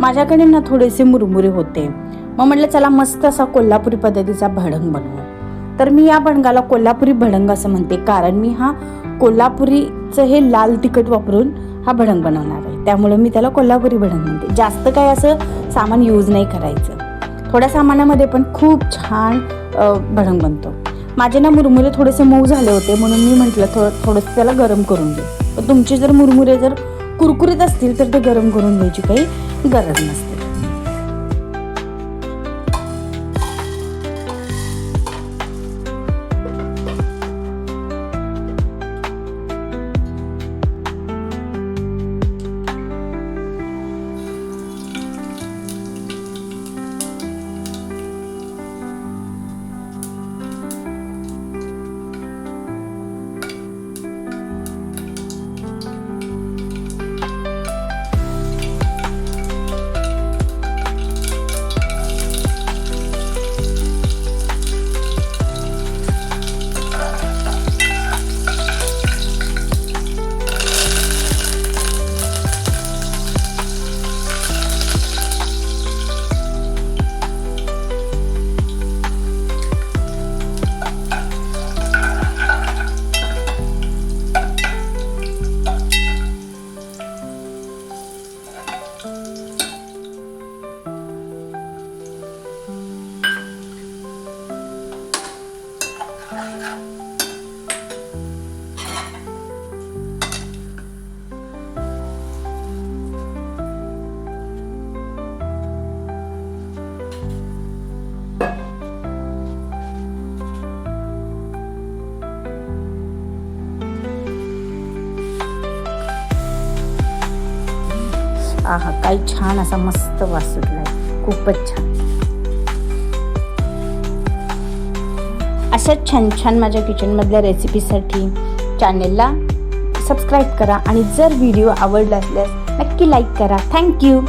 माझ्याकडे ना थोडेसे मुरमुरे होते, मग म्हटलं चला मस्त असा कोल्हापुरी पद्धतीचा भडंग बनवू. तर मी या भडंगाला कोल्हापुरी भडंग असं म्हणते, कारण मी हा कोल्हापुरीचं हे लाल तिखट वापरून हा भडंग बनवणार आहे, त्यामुळे मी त्याला कोल्हापुरी भडंग म्हणते. जास्त काय असं सामान यूज नाही करायचं, थोड्या सामानामध्ये पण खूप छान भडंग बनतो. माझे ना मुरमुरे थोडेसे मऊ झाले होते, म्हणून मी म्हटलं थोडंसं त्याला गरम करून घे. पण तुमचे जर मुरमुरे जर कुरकुरीत असतील तर ते गरम करून घ्यायची काही गरज नसते. आहा, काय छान असा मस्त वास सुटलाय, खूपच छान. अशा छान छान माझ्या किचनमधल्या रेसिपीसाठी चॅनेलला सबस्क्राईब करा आणि जर व्हिडिओ आवडला असल्यास नक्की लाईक करा. थँक्यू.